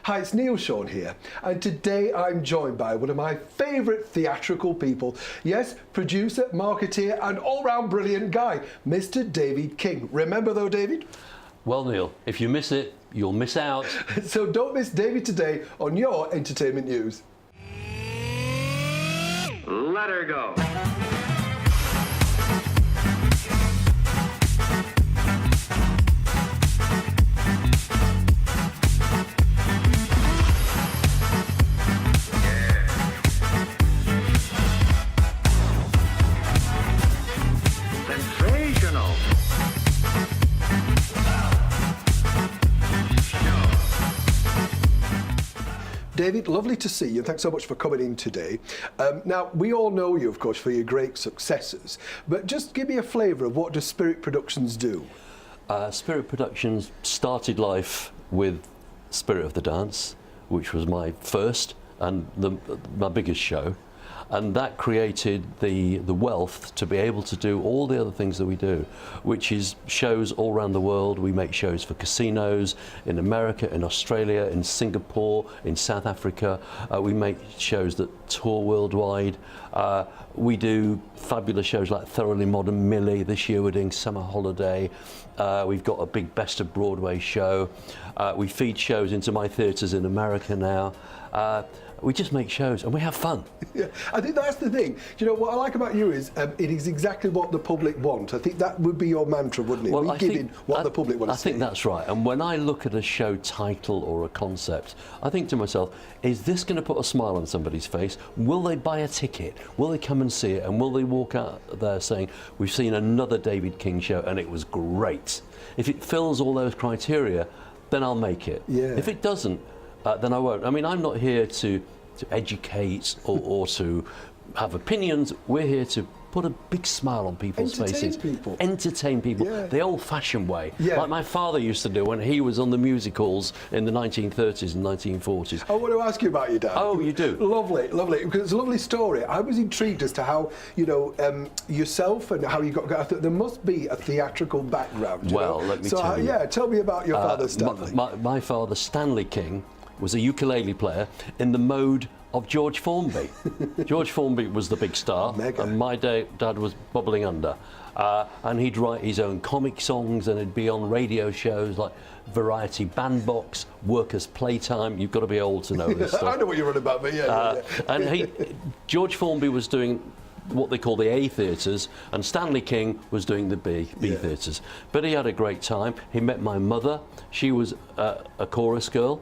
Hi, it's Neil Sean here, and today I'm joined by one of my favourite theatrical people. Yes, producer, marketeer, and all-round brilliant guy, Mr. David King. Remember though, David? Well, Neil, if you miss it, you'll miss out. So don't miss David today on your entertainment news. Let her go. David, lovely to see you. Thanks so much for coming in today. Now, we all know you, of course, for your great successes, but just give me a flavour of what does Spirit Productions do? Spirit Productions started life with Spirit of the Dance, which was my first and my biggest show. And that created the wealth to be able to do all the other things that we do, which is shows all around the world. We make shows for casinos in America, in Australia, in Singapore, in South Africa. We make shows that tour worldwide. We do fabulous shows like Thoroughly Modern Millie. This year we're doing Summer Holiday. We've got a big Best of Broadway show. We feed shows into my theatres in America now. We just make shows and we have fun. Yeah, I think that's the thing. You know, what I like about you is it is exactly what the public want. I think that would be your mantra, wouldn't it? Well, we give in what the public wants to see. I think that's right. And when I look at a show title or a concept, I think to myself, is this going to put a smile on somebody's face? Will they buy a ticket? Will they come and see it? And will they walk out there saying, we've seen another David King show and it was great? If it fills all those criteria, then I'll make it. Yeah. If it doesn't, then I won't. I mean, I'm not here to educate or to have opinions. We're here to put a big smile on people's faces. Entertain people. Yeah. The old-fashioned way. Yeah. Like my father used to do when he was on the music halls in the 1930s and 1940s. I want to ask you about your dad. Oh, you do? Lovely, lovely. Because it's a lovely story. I was intrigued as to how, you know, yourself and how you got... I thought there must be a theatrical background. Well, let me tell you. Yeah, tell me about your father, Stanley. My father, Stanley King, was a ukulele player in the mode of George Formby. George Formby was the big star, Mega. And my dad was bubbling under. And he'd write his own comic songs, and he'd be on radio shows like Variety Bandbox, Workers' Playtime. You've got to be old to know this stuff. I know what you're on about, but yeah. And George Formby was doing what they call the A theatres, and Stanley King was doing the B theatres. But he had a great time. He met my mother. She was a chorus girl.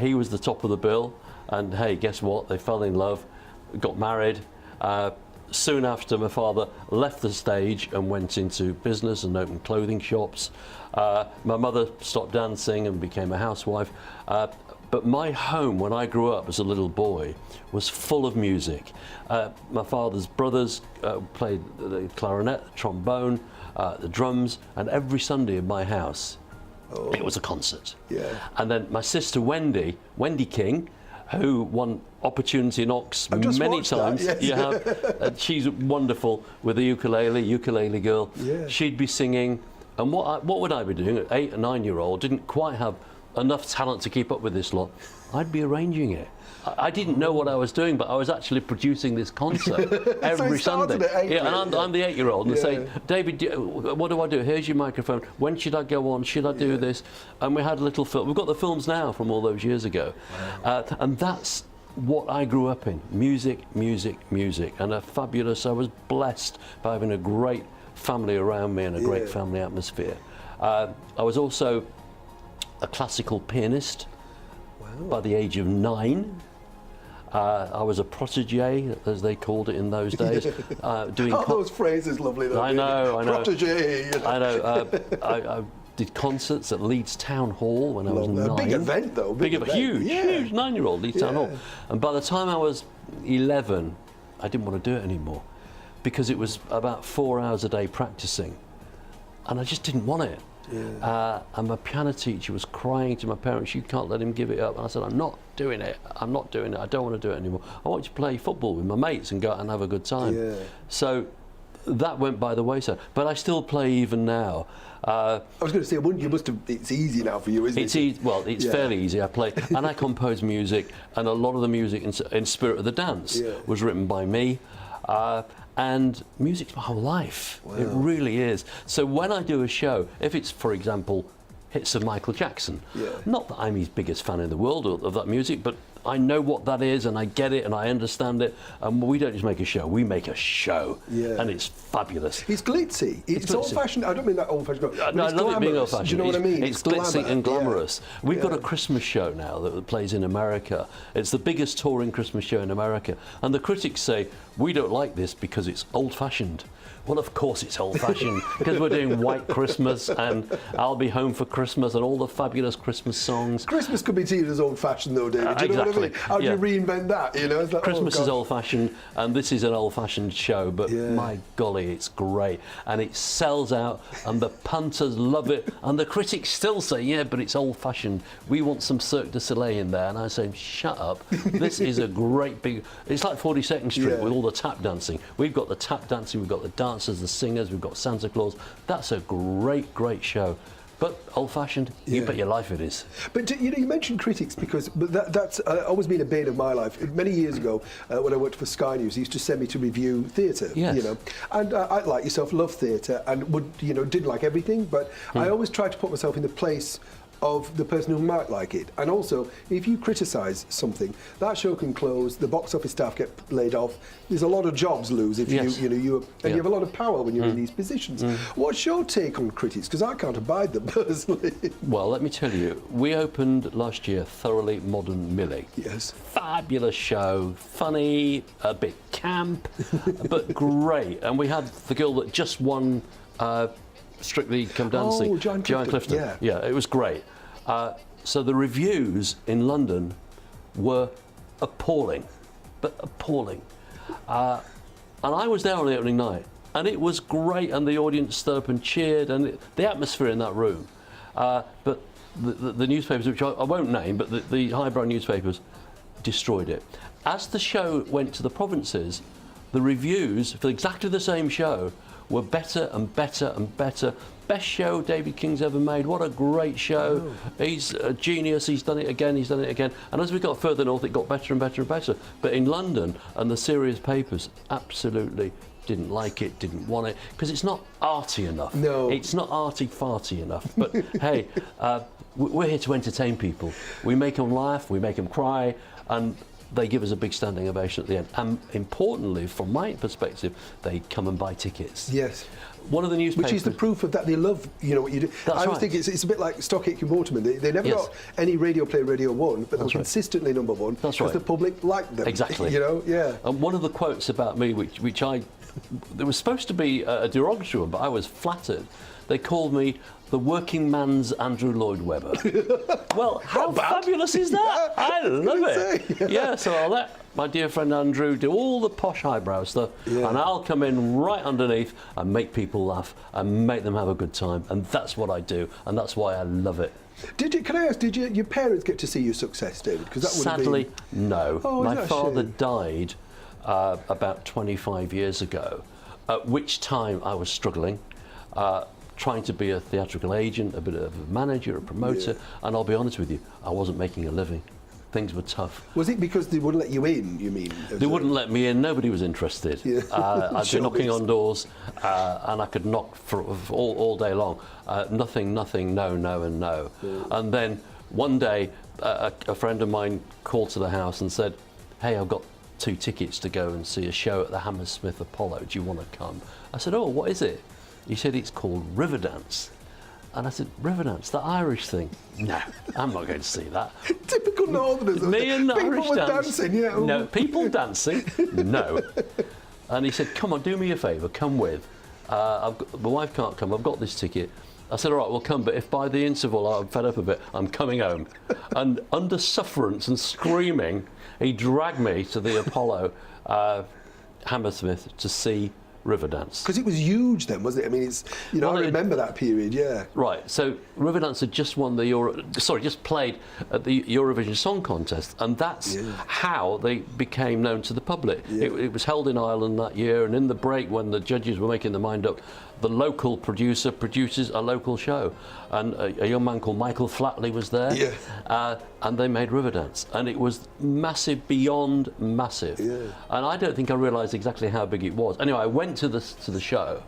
He was the top of the bill, and hey, guess what? They fell in love, got married. Soon after, my father left the stage and went into business and opened clothing shops. My mother stopped dancing and became a housewife. But my home, when I grew up as a little boy, was full of music. My father's brothers played the clarinet, the trombone, the drums, and every Sunday in my house, it was a concert. Yeah. And then my sister Wendy King, who won Opportunity Knocks many times. That, yes. You have, she's wonderful with the ukulele girl. Yeah. She'd be singing, and what would I be doing? An 8 or 9-year-old didn't quite have enough talent to keep up with this lot. I'd be arranging it. I didn't know what I was doing, but I was actually producing this concert every Sunday. And I'm the 8-year-old, and they say, David, what do I do? Here's your microphone. When should I go on? Should I do this? And we had a little film. We've got the films now from all those years ago. And that's what I grew up in. Music, music, music. And I was blessed by having a great family around me and a great family atmosphere. I was also a classical pianist by the age of 9. I was a protégé, as they called it in those days. Doing those phrases, lovely though. I know. Protégé. You know. I know. I did concerts at Leeds Town Hall when I was 9. A big event though. Huge 9-year-old Leeds Town Hall. And by the time I was 11, I didn't want to do it anymore because it was about 4 hours a day practicing, and I just didn't want it. Yeah. And my piano teacher was crying to my parents, you can't let him give it up. And I said, I'm not doing it. I don't want to do it anymore. I want to play football with my mates and go out and have a good time. Yeah. So that went by the wayside. But I still play even now. I was going to say, you must have. It's easy now for you, isn't It's it? easy. Well, it's fairly easy. I play and I compose music, and a lot of the music in Spirit of the Dance was written by me. And music's my whole life. Wow. It really is. So when I do a show, if it's, for example, hits of Michael Jackson, not that I'm his biggest fan in the world of that music, but I know what that is, and I get it, and I understand it. And we don't just make a show; we make a show, and it's fabulous. It's glitzy. It's old-fashioned. I don't mean that old-fashioned. No, I love it being old-fashioned. Do you know what I mean? It's glitzy and glamorous. We've got a Christmas show now that plays in America. It's the biggest touring Christmas show in America, and the critics say we don't like this because it's old-fashioned. Well, of course it's old-fashioned because we're doing White Christmas and I'll Be Home for Christmas and all the fabulous Christmas songs. Christmas could be seen as old-fashioned, though, David. Do you know what I mean? How do you reinvent that? You know, it's like, Christmas is old-fashioned, and this is an old-fashioned show. But my golly, it's great, and it sells out, and the punters love it, and the critics still say, "Yeah, but it's old-fashioned. We want some Cirque du Soleil in there." And I say, "Shut up! This is a great big. It's like 42nd Street with all the tap dancing. We've got the tap dancing, we've got the dancers, the singers, we've got Santa Claus. That's a great, great show." But old-fashioned, you bet your life it is. But you mentioned critics because that's always been a bane of my life. Many years ago, when I worked for Sky News, they used to send me to review theatre. Yes. You know, and I, like yourself, love theatre and didn't like everything. But I always tried to put myself in the place of the person who might like it. And also, if you criticise something, that show can close, the box office staff get laid off, there's a lot of jobs lose if you have a lot of power when you're in these positions. What's your take on critics? Because I can't abide them personally. Well, let me tell you, we opened last year Thoroughly Modern Millie. Yes. Fabulous show, funny, a bit camp, but great. And we had the girl that just won Strictly Come Dancing, Joanne Clifton. Yeah, it was great. So the reviews in London were appalling, but appalling. And I was there on the opening night, and it was great, and the audience stood up and cheered, and the atmosphere in that room. But the newspapers, which I won't name, but the highbrow newspapers destroyed it. As the show went to the provinces, the reviews for exactly the same show were better and better and better. Best show David King's ever made. What a great show. He's a genius. He's done it again. He's done it again. And as we got further north, it got better and better and better. But in London and the serious papers absolutely didn't like it, didn't want it, because it's not arty enough. No. It's not arty-farty enough. But hey, we're here to entertain people. We make them laugh, we make them cry, and they give us a big standing ovation at the end. And importantly, from my perspective, they come and buy tickets. Yes. One of the newspapers... Which is the proof of that they love, what you do. That's I always right. think it's a bit like Stock Aitken Waterman. They never got any radio play Radio 1, but they were consistently number one because the public liked them. Exactly. And one of the quotes about me, which there was supposed to be a derogatory one, but I was flattered. They called me the working man's Andrew Lloyd Webber. Well, how fabulous is that? I love it. Yeah, so I'll let my dear friend Andrew do all the posh highbrow stuff, and I'll come in right underneath and make people laugh and make them have a good time. And that's what I do, and that's why I love it. Can I ask, did your parents get to see your success, David? Because that Sadly, no. Oh, my father died about 25 years ago, at which time I was struggling. Trying to be a theatrical agent, a bit of a manager, a promoter, and I'll be honest with you, I wasn't making a living. Things were tough. Was it because they wouldn't let you in, you mean? They wouldn't let me in, nobody was interested. I'd be knocking on doors, and I could knock for all day long. Nothing, no, and no. And then one day, a friend of mine called to the house and said, "Hey, I've got 2 tickets to go and see a show at the Hammersmith Apollo. Do you want to come?" I said, "Oh, what is it?" He said, "It's called Riverdance." And I said, "Riverdance, the Irish thing?" "No, I'm not going to see that." Typical Northerners. Me and the Irish dancing, No, people dancing, no. And he said, "Come on, do me a favour, come with. My wife can't come, I've got this ticket." I said, "All right, we'll come, but if by the interval I'm fed up a bit, I'm coming home." And under sufferance and screaming, he dragged me to the Apollo Hammersmith to see Riverdance. Because it was huge then, wasn't it? I mean, it's, you know, Well, I remember that period, yeah. Right, so Riverdance had just won the just played at the Eurovision Song Contest, and that's how they became known to the public. It was held in Ireland that year, and in the break when the judges were making their mind up, the local producer produces a local show, and a young man called Michael Flatley was there, and they made Riverdance, and it was massive, beyond massive. And I don't think I realised exactly how big it was. Anyway, I went to the show,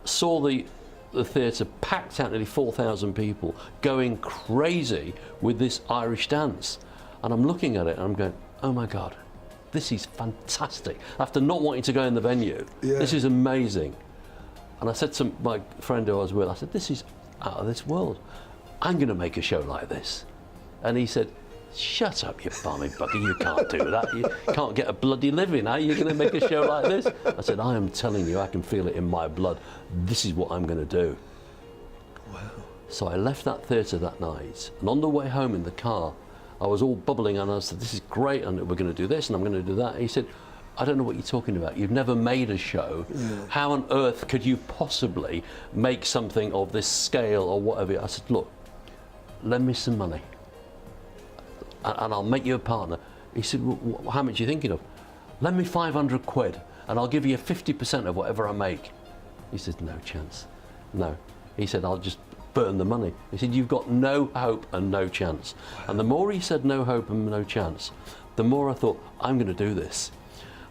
saw the theatre packed out, nearly 4,000 people, going crazy with this Irish dance, and I'm looking at it and I'm going, oh my God, this is fantastic. After not wanting to go in the venue, this is amazing. And I said to my friend who I was with, I said, this is out of this world. I'm going to make a show like this. And he said, shut up, you balmy bugger, you can't do that. You can't get a bloody living, are you going to make a show like this? I said, I am telling you, I can feel it in my blood. This is what I'm going to do. Wow. So I left that theatre that night, and on the way home in the car, I was all bubbling, and I said, this is great, and we're going to do this, and I'm going to do that. And he said, I don't know what you're talking about. You've never made a show. How on earth could you possibly make something of this scale or whatever? I said, look, lend me some money and I'll make you a partner. He said, well, how much are you thinking of? Lend me 500 quid and I'll give you 50% of whatever I make. He said, no chance. No. He said, I'll just burn the money. He said, you've got no hope and no chance. And the more he said no hope and no chance, the more I thought, I'm going to do this.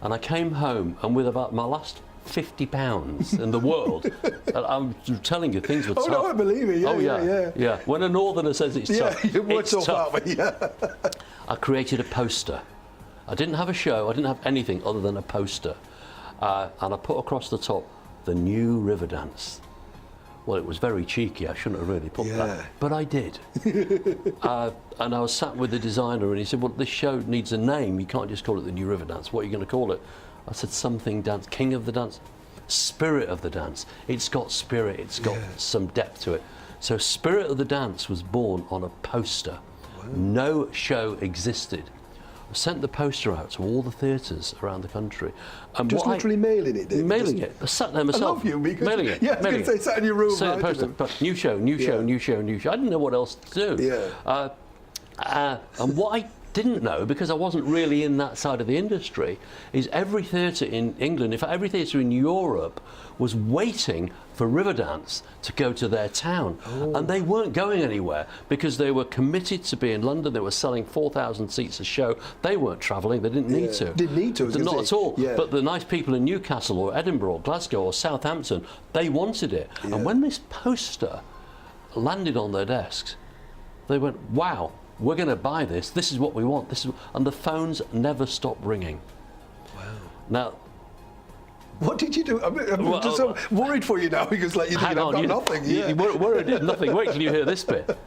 And I came home, and with about my last £50 in the world, and I'm telling you, things were tough. Oh no, I believe it. Yeah. When a northerner says it's tough, it's tough. I created a poster. I didn't have a show. I didn't have anything other than a poster, and I put across the top, "The New Riverdance." Well, it was very cheeky. I shouldn't have really put that, but I did. And I was sat with the designer, and he said, well, this show needs a name. You can't just call it The New Riverdance. What are you going to call it? I said, something dance, King of the Dance, Spirit of the Dance. It's got spirit. It's got some depth to it. So Spirit of the Dance was born on a poster. Wow. No show existed. I sent the poster out to all the theatres around the country. And just literally mailing it, David? Mailing it. I sat there myself. I love you, because mailing it. Yeah, I was going to say, sat in your room. Sat poster, new show, new show, new show, new show. I didn't know what else to do. And what I didn't know, because I wasn't really in that side of the industry, is every theatre in England, in fact every theatre in Europe, was waiting for Riverdance to go to their town. And they weren't going anywhere because they were committed to be in London. They were selling 4,000 seats a show. They weren't travelling. They didn't need to. Didn't need to. Not at all. But the nice people in Newcastle or Edinburgh or Glasgow or Southampton, they wanted it. And when this poster landed on their desks, they went, wow, we're going to buy this. This is what we want. And the phones never stopped ringing. Wow. Now, what did you do? I'm just so worried for you now, because like, I've got nothing. You worried, nothing. Wait till you hear this bit.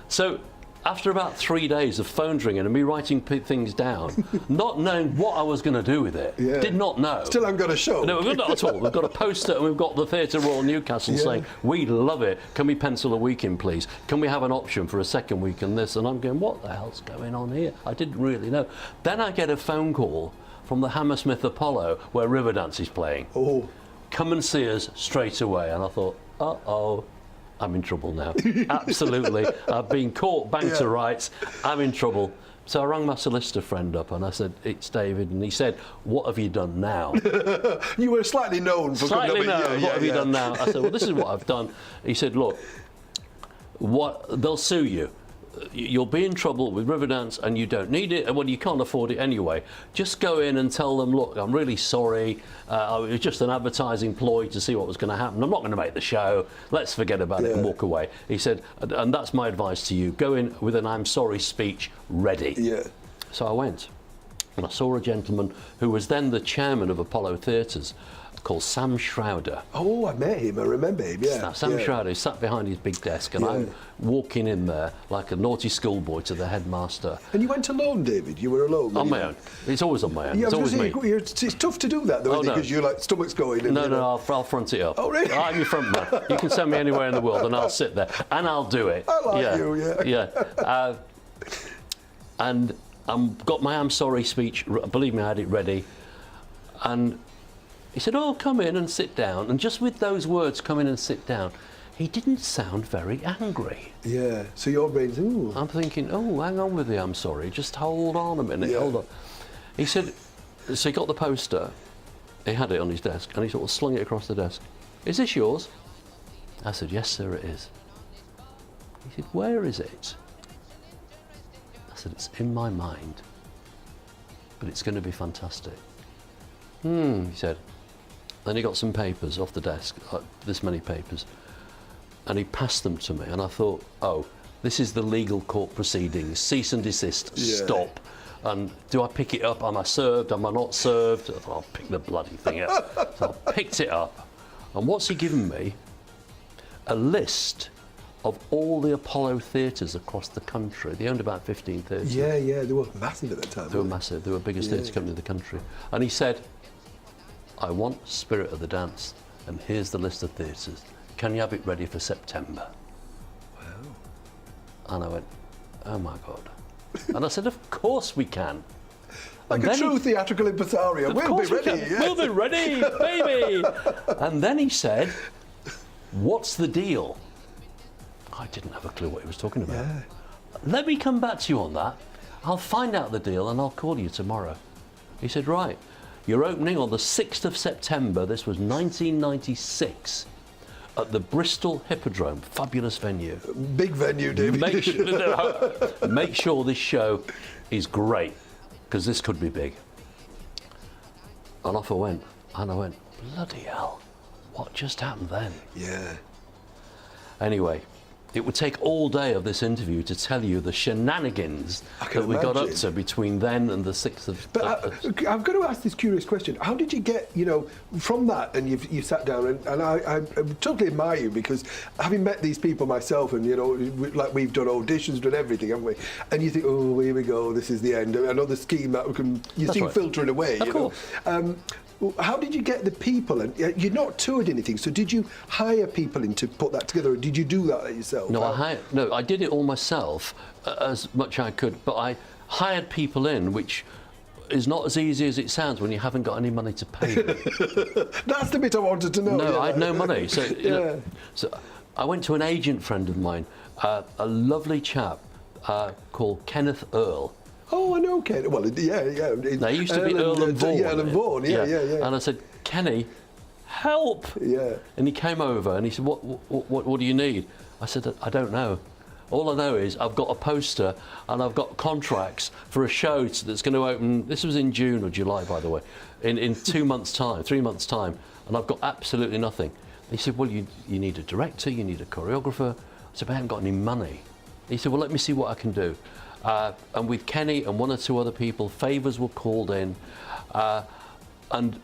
So, after about 3 days of phones ringing and me writing things down, not knowing what I was going to do with it, did not know. Still haven't got a show. No, not at all. We've got a poster and we've got the Theatre Royal Newcastle saying, we love it. Can we pencil a week in, please? Can we have an option for a second week and this? And I'm going, what the hell's going on here? I didn't really know. Then I get a phone call from the Hammersmith Apollo, where Riverdance is playing. Oh. Come and see us straight away. And I thought, uh-oh, I'm in trouble now. Absolutely. I've been caught, banged to rights. I'm in trouble. So I rang my solicitor friend up and I said, it's David. And he said, what have you done now? You were slightly known for slightly known. What have you done now? I said, well, this is what I've done. He said, look, they'll sue you. You'll be in trouble with Riverdance and you don't need it, and well, you can't afford it anyway. Just go in and tell them, look, I'm really sorry. It was just an advertising ploy to see what was going to happen. I'm not going to make the show. Let's forget about it and walk away. He said, and that's my advice to you. Go in with an I'm sorry speech ready. Yeah. So I went and I saw a gentleman who was then the chairman of Apollo Theatres, called Sam Schrouder. Oh, I met him. I remember him. Yeah. Sam Schrouder sat behind his big desk, and I'm walking in there like a naughty schoolboy to the headmaster. And you went alone, David? You were alone? On my own. It's always on my own. Yeah, it's always me. It's tough to do that, though, isn't it? Because you're like, stomach's going. And, no, I'll front it up. Oh, really? I'm your front man. You can send me anywhere in the world, and I'll sit there, and I'll do it. I like you, Yeah. And got my I'm sorry speech. Believe me, I had it ready, and He said, oh, come in and sit down. And just with those words, come in and sit down, he didn't sound very angry. Yeah, so your brain's, ooh. I'm thinking, oh, hang on with you, I'm sorry, just hold on a minute, Yeah. hold on. He said, so he got the poster, he had it on his desk, and he sort of slung it across the desk. Is this yours? I said, yes, sir, it is. He said, where is it? I said, it's in my mind, but it's going to be fantastic. He said. Then he got some papers off the desk, this many papers, and he passed them to me, and I thought, oh, this is the legal court proceedings, cease and desist, stop. And do I pick it up? Am I served? Am I not served? I thought, I'll pick the bloody thing up. So I picked it up, and what's he given me? A list of all the Apollo theatres across the country. They owned about 15 theatres. Yeah, they were massive at the time. They were massive. They were the biggest theatre company in the country. And he said, I want Spirit of the Dance, and here's the list of theatres. Can you have it ready for September? Wow. And I went, oh my God. And I said, of course we can. Like a true theatrical impresario. We'll be ready. Yes. We'll be ready, baby. And then he said, what's the deal? I didn't have a clue what he was talking about. Yeah. Let me come back to you on that. I'll find out the deal and I'll call you tomorrow. He said, right, you're opening on the 6th of September. This was 1996 at the Bristol Hippodrome. Fabulous venue. Big venue, David. Make sure this show is great, because this could be big. And off I went. And I went, bloody hell, what just happened then? Yeah. Anyway, it would take all day of this interview to tell you the shenanigans that we got up to between then and the 6th of... But I've got to ask this curious question. How did you get, from that, and you sat down, and I totally admire you, because having met these people myself, and, like we've done auditions, done everything, haven't we? And you think, oh, here we go, this is the end. Another scheme that you see filtering away, Of course. How did you get the people? And you'd not toured anything, so did you hire people in to put that together, or did you do that yourself? No, I did it all myself, as much as I could, but I hired people in, which is not as easy as it sounds when you haven't got any money to pay them. That's the bit I wanted to know. No, I had no money. So, so I went to an agent friend of mine, a lovely chap called Kenneth Earl. Oh, I know Ken. Well, yeah. Now, he used to be Earl and Vaughan. Yeah, Earl and Vaughan, yeah. And I said, Kenny, help! Yeah. And he came over and he said, what do you need? I said, I don't know. All I know is I've got a poster and I've got contracts for a show that's going to open. This was in June or July, by the way, in 2 months' time, 3 months' time, and I've got absolutely nothing. He said, well, you need a director, you need a choreographer. I said, I haven't got any money. He said, well, let me see what I can do. And with Kenny and 1 or 2 other people, favours were called in, and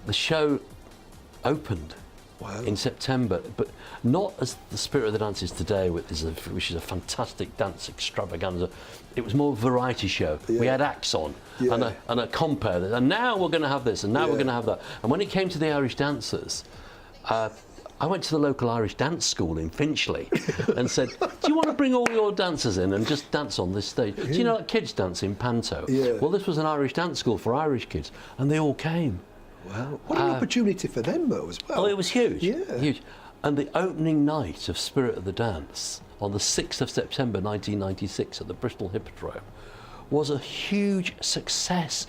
the show opened in September, but not as the Spirit of the Dance is today, which is a fantastic dance extravaganza. It was more a variety show. We had acts on and a compere, and now we're going to have this, and now we're going to have that. And when it came to the Irish dancers, I went to the local Irish dance school in Finchley and said, do you want to bring all your dancers in and just dance on this stage? Do you know like kids dance in Panto? Yeah. Well, this was an Irish dance school for Irish kids, and they all came. Wow. What an opportunity for them, though, as well. Oh, it was huge. Yeah. Huge. And the opening night of Spirit of the Dance on the 6th of September 1996 at the Bristol Hippodrome was a huge success.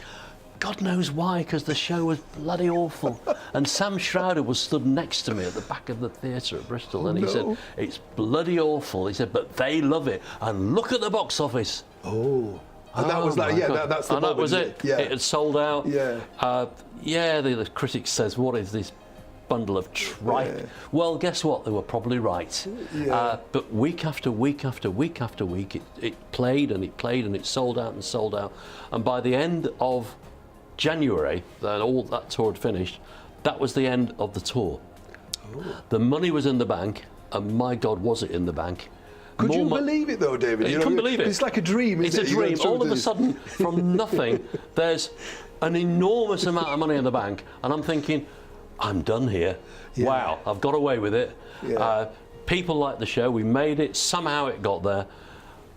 God knows why, because the show was bloody awful. And Sam Schrouder was stood next to me at the back of the theatre at Bristol, and he said, it's bloody awful. He said, but they love it. And look at the box office. Oh. And that was like, that's the and that was it. Yeah. It had sold out. Yeah. The critics says, what is this bundle of tripe? Yeah. Well, guess what? They were probably right. Yeah. But week after week after week after week, it played and it played and it sold out and sold out. And by the end of January, all that tour had finished, that was the end of the tour. Oh. The money was in the bank, and my God, was it in the bank. Could you believe it, though, David? You couldn't believe it. It's like a dream, isn't it? It's a dream. All of a sudden, from nothing, there's an enormous amount of money in the bank, and I'm thinking, I'm done here. Yeah. Wow, I've got away with it. Yeah. People liked the show. We made it. Somehow it got there.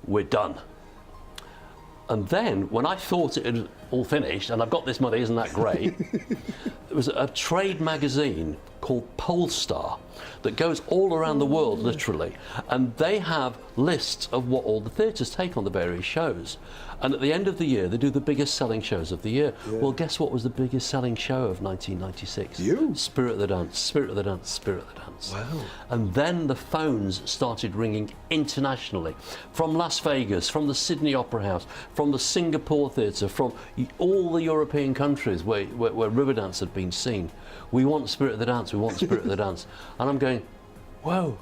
We're done. And then, when I thought it had all finished, and I've got this money, isn't that great? There was a trade magazine called Polestar that goes all around the world, literally, and they have lists of what all the theatres take on the various shows. And at the end of the year, they do the biggest selling shows of the year. Yeah. Well, guess what was the biggest selling show of 1996? You? Spirit of the Dance, Spirit of the Dance, Spirit of the Dance. Wow. And then the phones started ringing internationally, from Las Vegas, from the Sydney Opera House, from the Singapore Theatre, from all the European countries where Riverdance had been seen. We want Spirit of the Dance, we want Spirit of the Dance. And I'm going, whoa,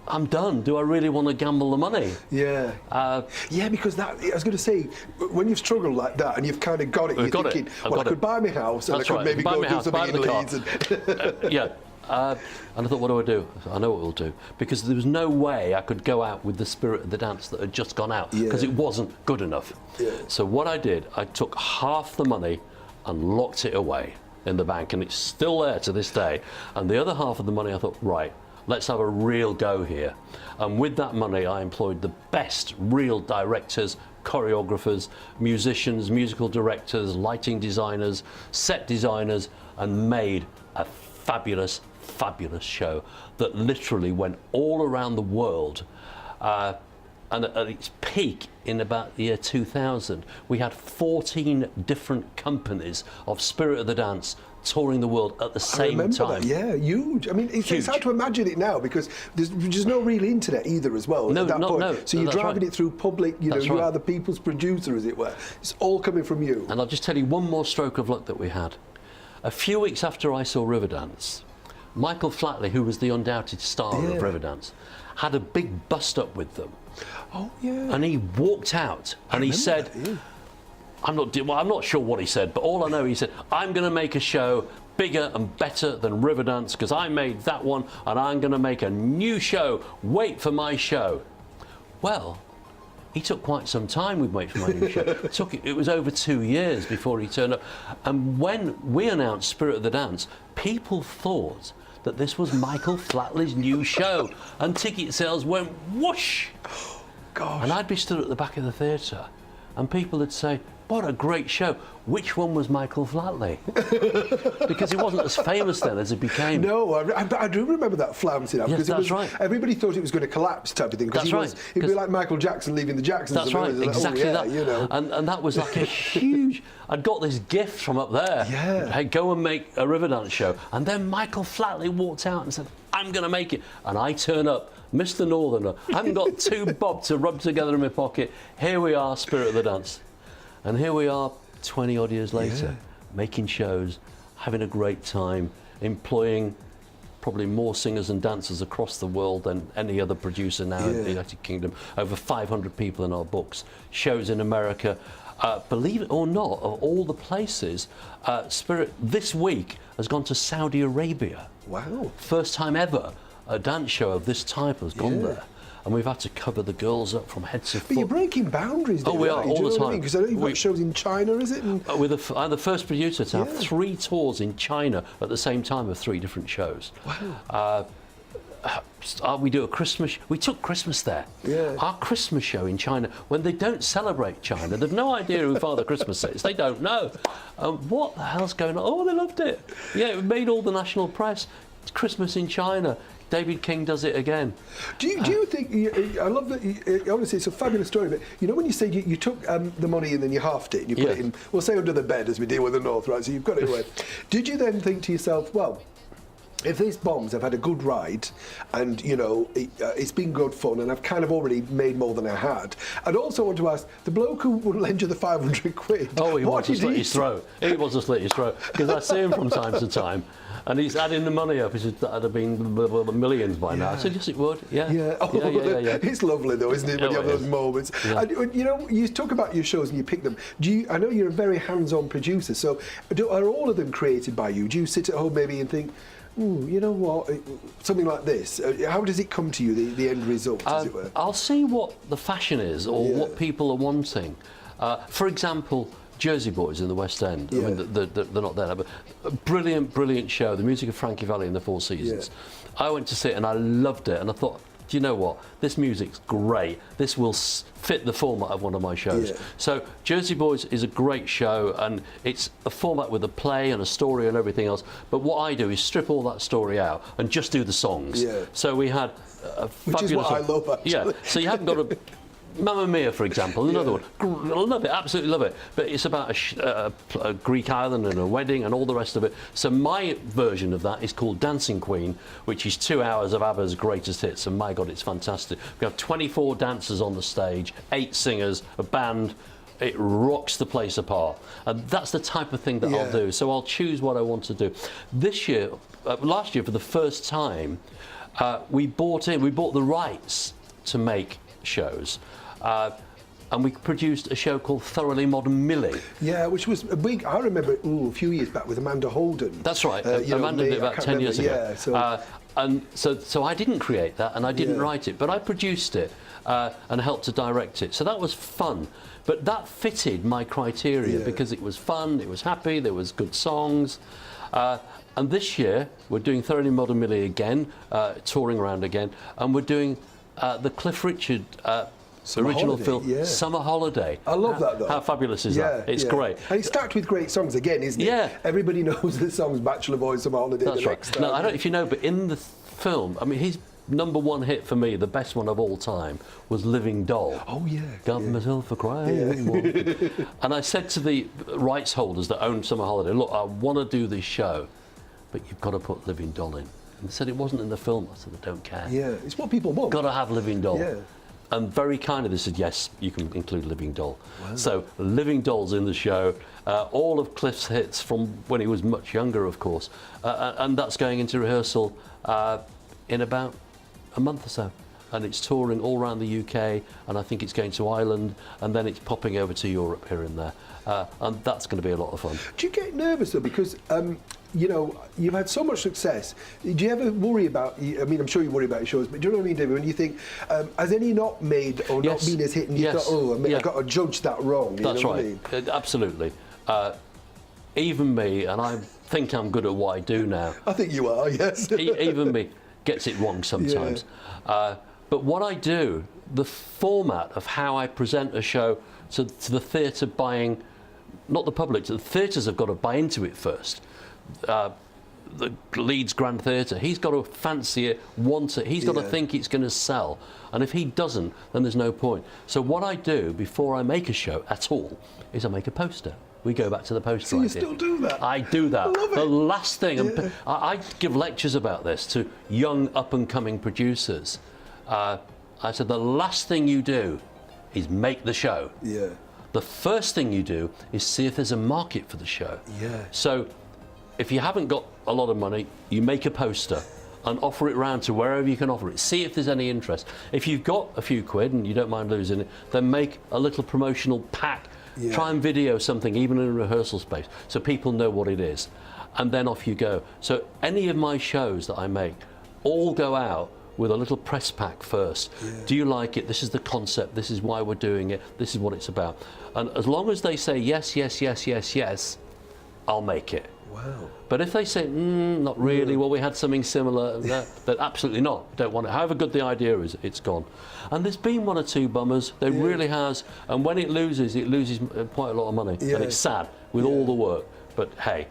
I'm done. Do I really want to gamble the money? Yeah. Yeah, because that, I was going to say, when you've struggled like that and you've kind of got it, you're thinking, well, I could buy my house and I could maybe go do something in Leeds. Yeah. And I thought, what do I do? I know what we'll do. Because there was no way I could go out with the Spirit of the Dance that had just gone out, because it wasn't good enough. Yeah. So what I did, I took half the money and locked it away in the bank, and it's still there to this day. And the other half of the money, I thought, right, let's have a real go here. And with that money, I employed the best real directors, choreographers, musicians, musical directors, lighting designers, set designers, and made a fabulous, fabulous show that literally went all around the world. And at its peak in about the year 2000, we had 14 different companies of Spirit of the Dance touring the world at the same time. That. Yeah, huge. I mean, it's hard to imagine it now because there's no real internet either as well at that point. No, so you're driving it through public, you know, you are the people's producer, as it were. It's all coming from you. And I'll just tell you one more stroke of luck that we had. A few weeks after I saw Riverdance, Michael Flatley, who was the undoubted star of Riverdance, had a big bust-up with them. Oh, yeah. And he walked out and he said, I'm not sure what he said, but all I know, he said, I'm going to make a show bigger and better than Riverdance because I made that one and I'm going to make a new show. Wait for my show. Well, he took quite some time with Wait for My New Show. It was over 2 years before he turned up. And when we announced Spirit of the Dance, people thought that this was Michael Flatley's new show. And ticket sales went whoosh. Gosh. And I'd be stood at the back of the theatre and people would say, what a great show. Which one was Michael Flatley? Because he wasn't as famous then as he became. No, I do remember that flouncing out. Yes, that's right. Everybody thought it was going to collapse type of thing. That's right. It'd be like Michael Jackson leaving the Jacksons. That's right, exactly that. You know. And that was like a huge... I'd got this gift from up there. Yeah. Hey, go and make a Riverdance show. And then Michael Flatley walked out and said, I'm going to make it. And I turn up, Mr. Northerner. I haven't got 2 bob to rub together in my pocket. Here we are, Spirit of the Dance. And here we are, 20 odd years later, making shows, having a great time, employing probably more singers and dancers across the world than any other producer now in the United Kingdom. Over 500 people in our books, shows in America. Believe it or not, of all the places, Spirit this week has gone to Saudi Arabia. Wow. First time ever a dance show of this type has gone there. And we've had to cover the girls up from head to foot. But you're breaking boundaries, oh, we are, all the time. Because I know you've got shows in China, is it? And I'm the first producer to have 3 tours in China at the same time of 3 different shows. Wow. We do a Christmas... We took Christmas there. Yeah. Our Christmas show in China, when they don't celebrate China, they've no idea who Father Christmas is. They don't know. What the hell's going on? Oh, they loved it. Yeah, it made all the national press. It's Christmas in China. David King does it again. Do you think, I love that, honestly, it's a fabulous story, but you know when you say you took the money and then you halved it and you put it in, we'll say under the bed as we deal with the North, right, so you've got it away. Did you then think to yourself, well, if these bombs have had a good ride and, you know, it's been good fun and I've kind of already made more than I had, I'd also want to ask, the bloke who would lend you the 500 quid... Oh, he wants to slit his throat. He wants to slit his throat. Because I see him from time to time and he's adding the money up. He said that'd have been millions by now. I said, yes, it would. Yeah. Yeah. Oh, yeah. It's lovely though, isn't it, when you have those moments? Yeah. And, you know, you talk about your shows and you pick them. I know you're a very hands-on producer, so are all of them created by you? Do you sit at home maybe and think, ooh, you know what, something like this? How does it come to you, the end result, as it were? I'll see what the fashion is or what people are wanting. For example, Jersey Boys in the West End. I mean, they're not there, but a brilliant, brilliant show. The music of Frankie Valli and the Four Seasons. I went to see it and I loved it, and I thought, do you know what? This music's great. This will fit the format of one of my shows. Yeah. So Jersey Boys is a great show, and it's a format with a play and a story and everything else. But what I do is strip all that story out and just do the songs. Yeah. So we had a Which is what I love, actually. Yeah. So you haven't got to. Mamma Mia, for example, another one. I love it, absolutely love it. But it's about a Greek island and a wedding and all the rest of it. So my version of that is called Dancing Queen, which is 2 hours of ABBA's greatest hits. And my God, it's fantastic. We have 24 dancers on the stage, 8 singers, a band. It rocks the place apart. And that's the type of thing that I'll do. So I'll choose what I want to do. This year, last year, for the first time, we bought the rights to make shows. And we produced a show called Thoroughly Modern Millie. Yeah, which was a big. I remember it a few years back with Amanda Holden. That's right. Amanda did it about 10 years ago. Yeah, so I didn't create that, and I didn't write it, but I produced it and helped to direct it. So that was fun. But that fitted my criteria because it was fun, it was happy, there was good songs. And this year we're doing Thoroughly Modern Millie again, touring around again, and we're doing the Cliff Richard. Original film, Summer Holiday. I love that, though. How fabulous is that? It's great. And it's stacked with great songs again, isn't it? Yeah. Everybody knows the songs Bachelor Boys, Summer Holiday. That's right. No, I don't know if you know, but in the film, I mean, his #1 hit for me, the best one of all time, was Living Doll. Oh, yeah. Got myself a crying. And I said to the rights holders that owned Summer Holiday, look, I want to do this show, but you've got to put Living Doll in. And they said it wasn't in the film. I said, I don't care. Yeah, it's what people want. Got to have Living Doll. Yeah. And very kindly they said, yes, you can include Living Doll. Wow. So Living Doll's in the show, all of Cliff's hits from when he was much younger, of course, and that's going into rehearsal in about a month or so. And it's touring all around the UK, and I think it's going to Ireland, and then it's popping over to Europe here and there. And that's going to be a lot of fun. Do you get nervous, though? Because, you know, you've had so much success. Do you ever worry about, I mean, I'm sure you worry about your shows, but do you know what I mean, David? When you think, has any not made or not been as hit, and you thought, oh, I mean, I've got to judge that wrong. That's know right. What I mean? Absolutely. Even me, and I think I'm good at what I do now. I think you are, yes. Even me gets it wrong sometimes. But what I do, the format of how I present a show to the theatre buying, not the public, the theatres have got to buy into it first. The Leeds Grand Theatre, he's got to fancy it, want it, he's got to think it's going to sell. And if he doesn't, then there's no point. So what I do before I make a show at all is I make a poster. We go back to the poster. So you still do that? I do that. I love it. The last thing, and I give lectures about this to young up-and-coming producers. I said, the last thing you do is make the show. Yeah. The first thing you do is see if there's a market for the show. Yeah. So if you haven't got a lot of money, you make a poster and offer it round to wherever you can offer it. See if there's any interest. If you've got a few quid and you don't mind losing it, then make a little promotional pack. Yeah. Try and video something, even in a rehearsal space, so people know what it is. And then off you go. So any of my shows that I make all go out with a little press pack first. Yeah. Do you like it? This is the concept. This is why we're doing it. This is what it's about. And as long as they say yes, yes, yes, yes, yes, I'll make it. Wow. But if they say, not really, well, we had something similar, then absolutely not. Don't want it. However good the idea is, it's gone. And there's been one or two bummers. There really has. And when it loses quite a lot of money. Yeah. And it's sad with all the work. But hey,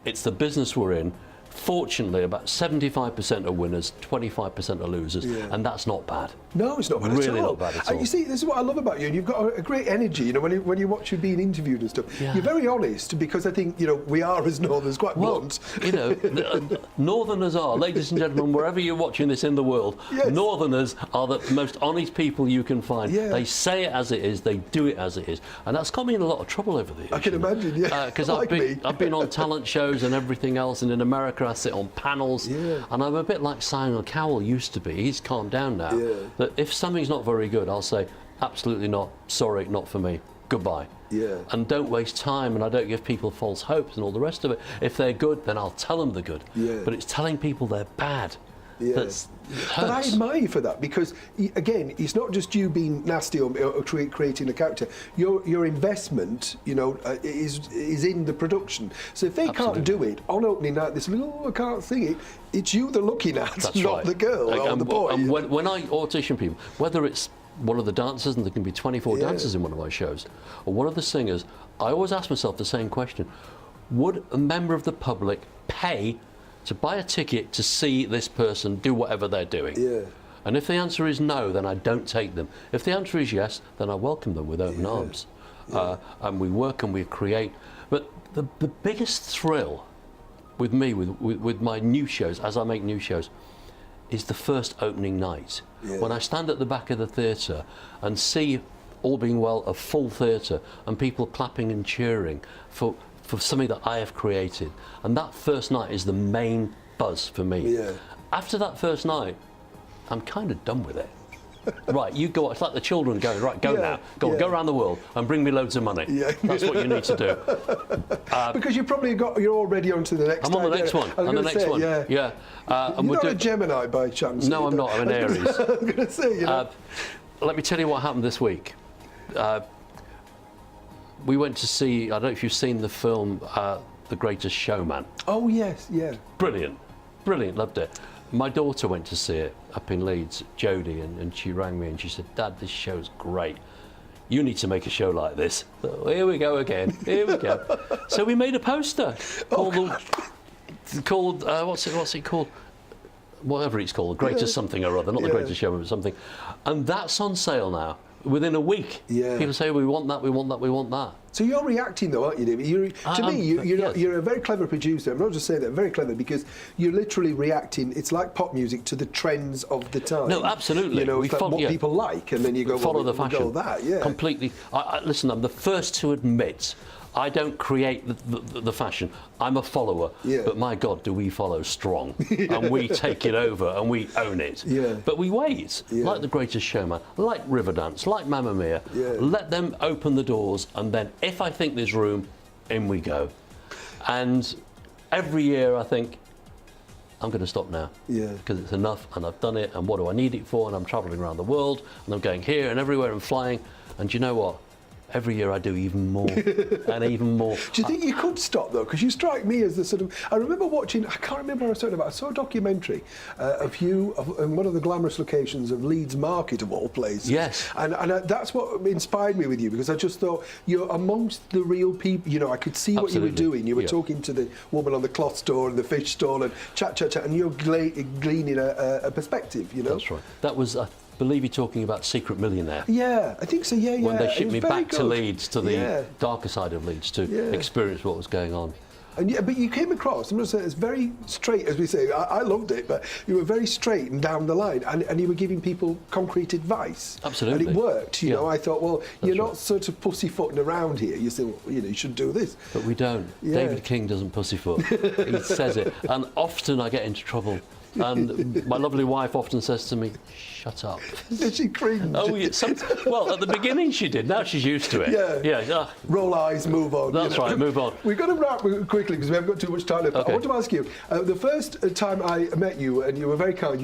it's the business we're in. Fortunately, about 75% are winners, 25% are losers, and that's not bad. No, it's not bad at all. Really not bad at all. You see, this is what I love about you, and you've got a great energy, you know, when you watch you being interviewed and stuff. Yeah. You're very honest, because I think, you know, we are as Northerners, quite blunt. You know, Northerners are, ladies and gentlemen, wherever you're watching this in the world, Northerners are the most honest people you can find. Yeah. They say it as it is, they do it as it is, and that's got me in a lot of trouble over the years. I can imagine, yeah. Because like I've been on talent shows and everything else, and in America I sit on panels, and I'm a bit like Simon Cowell used to be. He's calmed down now. Yeah. That if something's not very good, I'll say, absolutely not, sorry, not for me, goodbye. Yeah. And don't waste time, and I don't give people false hopes and all the rest of it. If they're good, then I'll tell them they're good. Yeah. But it's telling people they're bad Yeah. That's But I hurts. admire you for that because, again, it's not just you being nasty or creating a character. Your investment, is in the production. So if they can't do it on opening night, this little I can't sing it. It's you they're looking at, That's not right. the girl or the boy. And when I audition people, whether it's one of the dancers, and there can be 24 dancers in one of my shows, or one of the singers, I always ask myself the same question: would a member of the public pay to buy a ticket to see this person do whatever they're doing? Yeah. And if the answer is no, then I don't take them. If the answer is yes, then I welcome them with open arms. And we work and we create. But the biggest thrill with me, with my new shows, as I make new shows, is the first opening night. When I stand at the back of the theatre and see, all being well, a full theatre and people clapping and cheering for something that I have created. And that first night is the main buzz for me. Yeah. After that first night, I'm kind of done with it. Right, you go. It's like the children going, right, go now. Go around the world and bring me loads of money. Yeah. That's what you need to do. Because you're already on to the next. I'm on the next one. On the next one. Yeah. You're not a Gemini by chance. No, I'm not. I'm an Aries. I'm going to say, Let me tell you what happened this week. We went to see, I don't know if you've seen the film The Greatest Showman. Oh, yes, yeah. Brilliant, loved it. My daughter went to see it up in Leeds, Jodie, and she rang me and she said, Dad, this show's great. You need to make a show like this. Oh, here we go again, here we go. So we made a poster called what's it called? Whatever it's called, The Greatest something or other, not The Greatest Showman, but something. And that's on sale now. Within a week, people say, we want that, we want that, we want that. So you're reacting though, aren't you, David? You're a very clever producer. I'm not just saying that, very clever, because you're literally reacting, it's like pop music, to the trends of the time. No, absolutely. It's like what people like, and then you go, follow the fashion. Go that, Completely. Listen, I'm the first to admit I don't create the fashion. I'm a follower. But my God, do we follow strong. And we take it over and we own it. But we wait, like The Greatest Showman, like Riverdance, like Mamma Mia. Let them open the doors, and then if I think there's room, in we go. And every year I think, I'm going to stop now. Because it's enough, and I've done it, and what do I need it for? And I'm travelling around the world, and I'm going here and everywhere and flying. And you know what? Every year I do even more and even more. Do you think you could stop though? Because you strike me as the sort of. I remember watching. I can't remember what I was talking about. I saw a documentary of you in one of the glamorous locations of Leeds Market of all places. Yes. And that's what inspired me with you, because I just thought you're amongst the real people. I could see what you were doing. You were talking to the woman on the cloth store and the fish stall and chat, and you're gleaning a perspective. That's right. That was. I believe you're talking about Secret Millionaire. Yeah, I think so. Yeah. When they shipped me back to Leeds, to the Yeah. darker side of Leeds, to experience what was going on. And but you came across, I'm going to say, it's very straight, as we say. I loved it, but you were very straight and down the line, and you were giving people concrete advice. Absolutely. And it worked. You know, I thought, well, you're not right. sort of pussyfooting around here. You say, well, you should do this. But we don't. David King doesn't pussyfoot. He says it. And often I get into trouble. And my lovely wife often says to me, shut up. Did she cringe? Oh, yeah, well, at the beginning she did. Now she's used to it. Yeah. Roll eyes, move on. That's right, move on. We've got to wrap quickly because we haven't got too much time left. Okay. I want to ask you, the first time I met you, and you were very kind,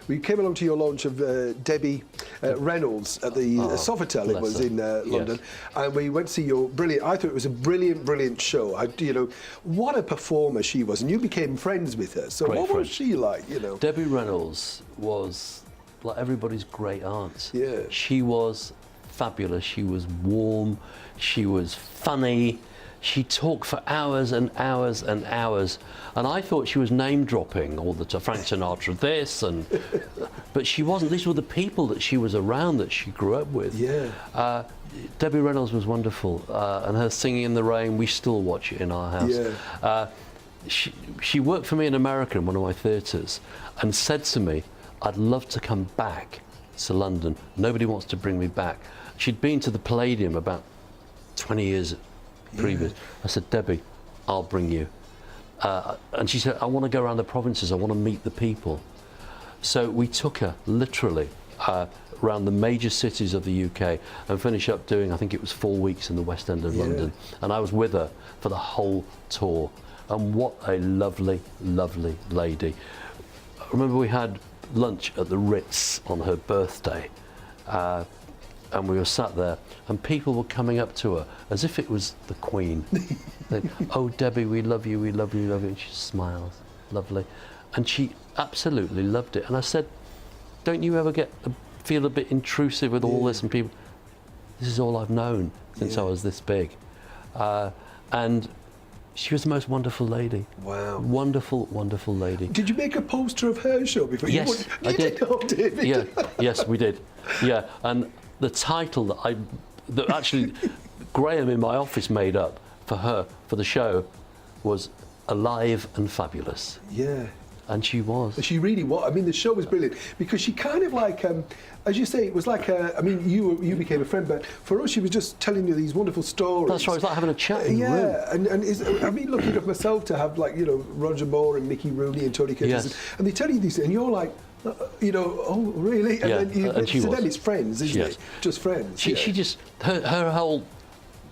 we came along to your launch of Debbie Reynolds at the Sofitel, it was in London, and we went to see your brilliant, I thought it was a brilliant show. What a performer she was, and you became friends with her. So Great what friend. was she like, Debbie Reynolds was like everybody's great aunt. Yeah. She was fabulous. She was warm. She was funny. She talked for hours and hours and hours. And I thought she was name dropping all the time. Frank Sinatra this, but she wasn't. These were the people that she was around, that she grew up with. Yeah. Debbie Reynolds was wonderful. And her Singing in the Rain, we still watch it in our house. Yeah. She worked for me in America in one of my theatres and said to me, I'd love to come back to London. Nobody wants to bring me back. She'd been to the Palladium about 20 years previous. I said, Debbie, I'll bring you. And she said, I want to go around the provinces. I want to meet the people. So we took her literally around the major cities of the UK and finished up doing, I think it was 4 weeks in the West End of London. And I was with her for the whole tour. And what a lovely, lovely lady. remember we had lunch at the Ritz on her birthday, and we were sat there, and people were coming up to her as if it was the Queen. They'd, "Oh, Debbie, we love you, we love you, we love you." And she smiles, lovely. And she absolutely loved it. And I said, "Don't you ever feel a bit intrusive with all this?" And people, "This is all I've known since I was this big." And she was the most wonderful lady. Wow. Wonderful, wonderful lady. Did you make a poster of her show before? Yes, I did. Oh, David. Yeah, yes, we did. Yeah, and the title that actually Graham in my office made up for her, for the show, was Alive and Fabulous. Yeah. And she was. She really was. I mean, the show was brilliant because she kind of like, as you say, it was like I mean, you became a friend, but for us, she was just telling you these wonderful stories. That's right. It's like having a chat in the room. and I mean, lucky enough myself to have like Roger Moore and Mickey Rooney and Tony Curtis, Yes. and they tell you these, and you're like, oh really? And Yeah, then and she to was. them it's friends, isn't Yes. it? Just friends. She just her whole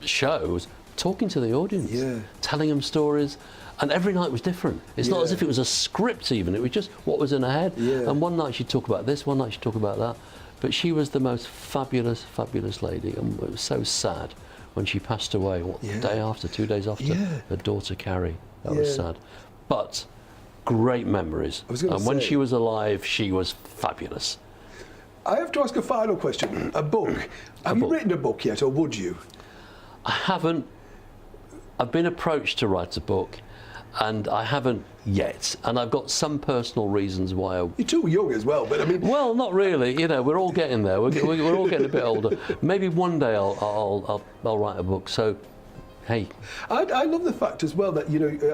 show was talking to the audience, Yeah. telling them stories. And every night was different. It's not as if it was a script even, it was just what was in her head. Yeah. And one night she'd talk about this, one night she'd talk about that. But she was the most fabulous, fabulous lady. And it was so sad when she passed away, Yeah. day after, 2 days after, Yeah. her daughter Carrie. That was Yeah. sad. But great memories. I was gonna And when say- she was alive, she was fabulous. I have to ask a final question. A book. Have you book. written a book yet, or would you? I haven't. I've been approached to write a book, and I haven't yet. And I've got some personal reasons why You're too young as well, but I mean. Well, not really. We're all getting there. We're all getting a bit older. Maybe one day I'll write a book. So, hey, I love the fact as well that,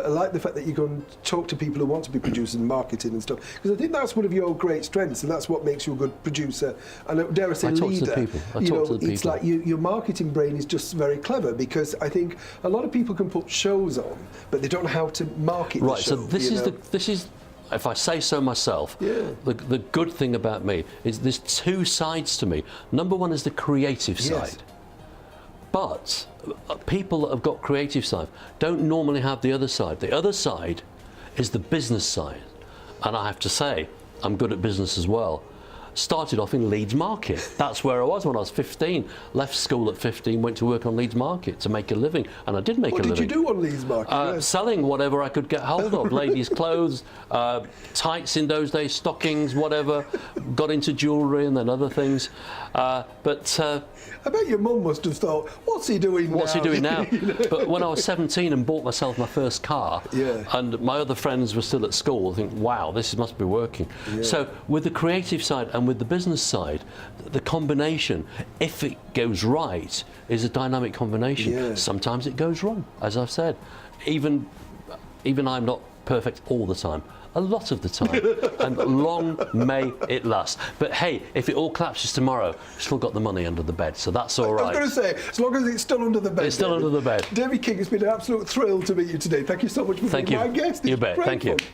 I like the fact that you go and talk to people who want to be producers and marketing and stuff, because I think that's one of your great strengths, and that's what makes you a good producer and, dare I say, I talk leader. to the people. I talk to the It's people. like your marketing brain is just very clever, because I think a lot of people can put shows on, but they don't know how to market right. the show. So this is, if I say so myself, Yeah. the good thing about me is there's two sides to me. Number one is the creative Yes. side. But people that have got creative side don't normally have the other side. The other side is the business side. And I have to say, I'm good at business as well. Started off in Leeds Market. That's where I was when I was 15. Left school at 15, went to work on Leeds Market to make a living. And I did make a What living. did you do on Leeds Market? Yes. Selling whatever I could get hold of. Ladies' clothes, tights in those days, stockings, whatever. Got into jewellery and then other things. I bet your mum must have thought, what's he doing now? What's he doing now? But when I was 17 and bought myself my first car, Yeah. and my other friends were still at school, I think, wow, this must be working. Yeah. So with the creative side and with the business side, the combination, if it goes right, is a dynamic combination. Yeah. Sometimes it goes wrong, as I've said. Even I'm not perfect all the time. A lot of the time, and long may it last. But hey, if it all collapses tomorrow, you've still got the money under the bed, so that's all I was right. going to say, as long as it's still under the bed. It's still David. under the bed. David King, it's been an absolute thrill to meet you today. Thank you so much for Thank being you. my guest. You It's bet. great Thank you. fun.